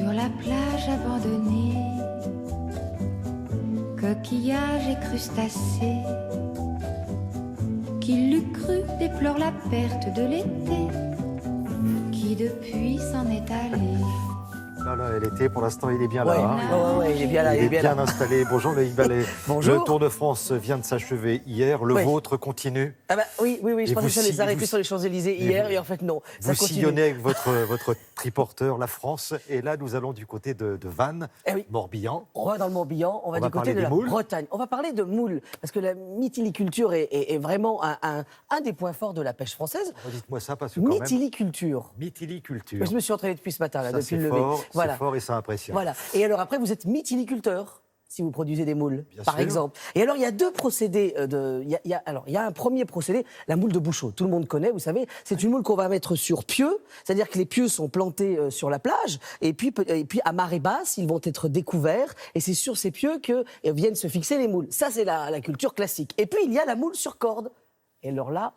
Sur la plage abandonnée, coquillages et crustacés, qui l'eût cru déplore la perte de l'été, qui depuis s'en est allé. Là, l'été, pour l'instant, il est bien Ouais, là. Hein. il est bien là. Il est bien installé. Bonjour Loïc Ballet. Bonjour. Le Tour de France vient de s'achever hier. Le vôtre continue. Ah bah, oui, je Et pensais que ça vous les arrêter sur les Champs-Élysées hier, et en fait non, ça Vous continue. sillonnez avec votre triporteur la France. Et là, nous allons du côté de Vannes, Eh oui. Morbihan. On va dans le Morbihan, on va du côté parler de des la moules. Bretagne. On va parler de moules, parce que la mythiliculture est vraiment un des points forts de la pêche française. Dites-moi ça parce que quand même... Mythiliculture. Mythiliculture. Je me suis entraîné depuis ce matin, là, Ça, depuis c'est le lever. fort, Voilà. c'est fort et ça impressionne. Voilà. Et alors après, vous êtes mythiliculteur, si vous produisez des moules, Bien par sûr. exemple. Et alors, il y a deux procédés. Il y a un premier procédé, la moule de Bouchot. Tout le monde connaît, vous savez. C'est une moule qu'on va mettre sur pieux, c'est-à-dire que les pieux sont plantés sur la plage, et puis à marée basse, ils vont être découverts, et c'est sur ces pieux que viennent se fixer les moules. Ça, c'est la culture classique. Et puis, il y a la moule sur corde. Et alors là,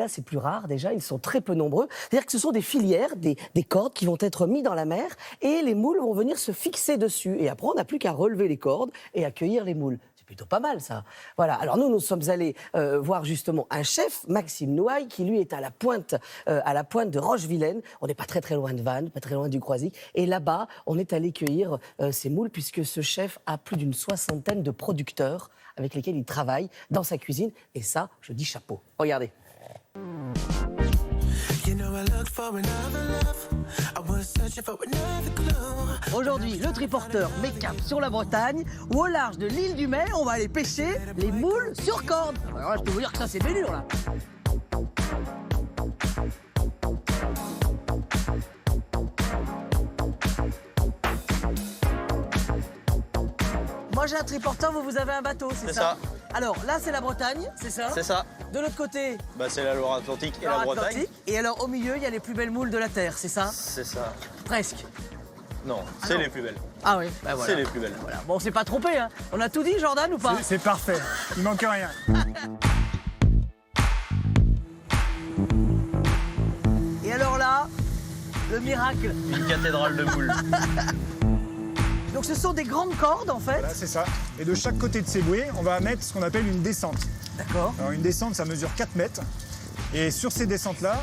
c'est plus rare déjà, ils sont très peu nombreux. C'est-à-dire que ce sont des filières, des cordes qui vont être mises dans la mer et les moules vont venir se fixer dessus. Et après, on n'a plus qu'à relever les cordes et accueillir les moules. C'est plutôt pas mal, ça. Voilà. Alors nous sommes allés voir justement un chef, Maxime Nouaille, qui lui est à la pointe de Rochevillaine. On n'est pas très très loin de Vannes, pas très loin du Croisic. Et là-bas, on est allé cueillir ces moules puisque ce chef a plus d'une 60aine de producteurs avec lesquels il travaille dans sa cuisine. Et ça, je dis chapeau. Regardez. Aujourd'hui, le triporteur met cap sur la Bretagne, où au large de l'île du Mai, on va aller pêcher les moules sur corde. Alors là, je peux vous dire que ça, c'est bénur, là. Moi, j'ai un triporteur, vous avez un bateau, c'est ça? Alors, là, c'est la Bretagne, c'est ça? C'est ça. De l'autre côté, Bah, c'est la Loire-Atlantique et la Bretagne. Atlantique. Et alors, au milieu, il y a les plus belles moules de la Terre, c'est ça? C'est ça. Presque. Non, c'est non. les plus belles. Ah oui, bah voilà. C'est les plus belles. Voilà. Bon, on s'est pas trompé, hein. On a tout dit, Jordan, ou pas? C'est parfait, il manque rien. Et alors là, le miracle. Une cathédrale de moules. Donc ce sont des grandes cordes, en fait. Là, c'est ça. Et de chaque côté de ces bouées, on va mettre ce qu'on appelle une descente. D'accord. Alors, une descente, ça mesure 4 mètres. Et sur ces descentes-là,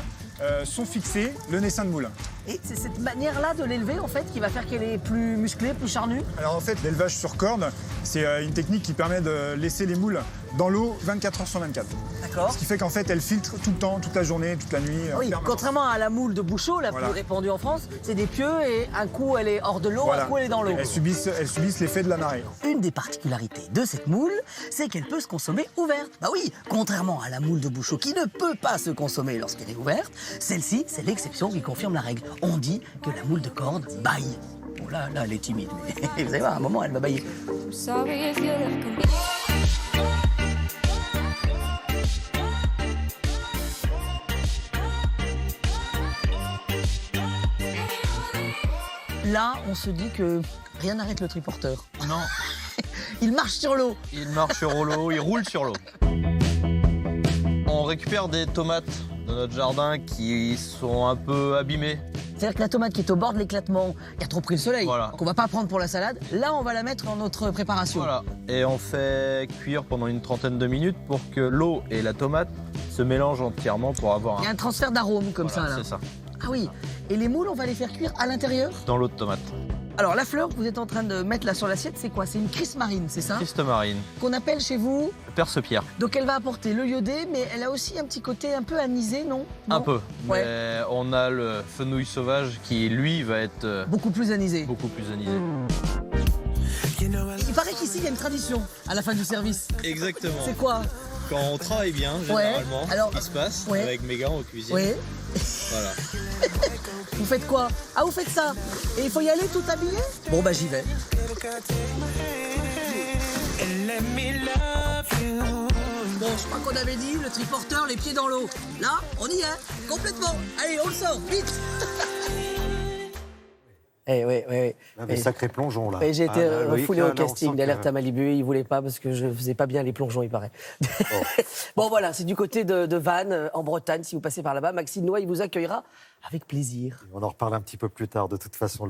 sont fixés le naissin de moule. Et c'est cette manière-là de l'élever, en fait, qui va faire qu'elle est plus musclée, plus charnue. Alors en fait, l'élevage sur corde, c'est une technique qui permet de laisser les moules dans l'eau 24 heures sur 24. D'accord. Ce qui fait qu'en fait, elles filtrent tout le temps, toute la journée, toute la nuit. en Oui, permanence. contrairement à la moule de Bouchot, la Voilà. plus répandue en France, c'est des pieux et un coup elle est hors de l'eau, Voilà. un coup elle est dans l'eau. Elles subissent l'effet de la marée. Une des particularités de cette moule, c'est qu'elle peut se consommer ouverte. Bah oui, contrairement à la moule de Bouchot qui ne peut pas se consommer lorsqu'elle est ouverte, celle-ci, c'est l'exception qui confirme la règle. On dit que la moule de corde baille. Bon là, elle est timide, mais vous allez voir, à un moment, elle va bailler. Sorry if you look Là, on se dit que rien n'arrête le triporteur. Non, Il marche sur l'eau. il marche sur l'eau, il roule sur l'eau. On récupère des tomates de notre jardin qui sont un peu abîmées. C'est-à-dire que la tomate qui est au bord de l'éclatement, qui a trop pris le soleil, Voilà. qu'on va pas prendre pour la salade, là, on va la mettre dans notre préparation. Voilà. Et on fait cuire pendant une trentaine de minutes pour que l'eau et la tomate se mélangent entièrement pour avoir Il y a un transfert d'arôme comme Voilà, ça, là. c'est ça. Ah oui. Et les moules, on va les faire cuire à l'intérieur. Dans l'eau de tomate. Alors, la fleur que vous êtes en train de mettre là sur l'assiette, c'est quoi? C'est une crisse marine, c'est ça? Christ marine. Qu'on appelle chez vous. Perce-pierre. Donc, elle va apporter le iodé, mais elle a aussi un petit côté un peu anisé, non? Non Un peu. Ouais. Mais on a le fenouil sauvage qui, lui, va être Beaucoup plus anisé. beaucoup plus anisé. Il paraît qu'ici, il y a une tradition à la fin du service. Exactement. C'est quoi? Quand on travaille bien, généralement, Alors, ce qui se passe ouais. avec mes gars en cuisine. Oui. Voilà. Vous faites quoi? Ah, vous faites ça? Et il faut y aller tout habillé? Bon, bah, j'y vais. Bon, je crois qu'on avait dit, le triporteur, les pieds dans l'eau. Là, on y est, complètement. Allez, on le sort, vite. Oui. Un sacré plongeon, là. J'ai été Ah, là, Loïc, refoulé là, au là, on casting sent d'Alerte que- à Malibu. Il voulait pas parce que je faisais pas bien les plongeons, il paraît. Bon, voilà, c'est du côté de Vannes, en Bretagne. Si vous passez par là-bas, Maxime Noix, il vous accueillera avec plaisir. On en reparle un petit peu plus tard, de toute façon.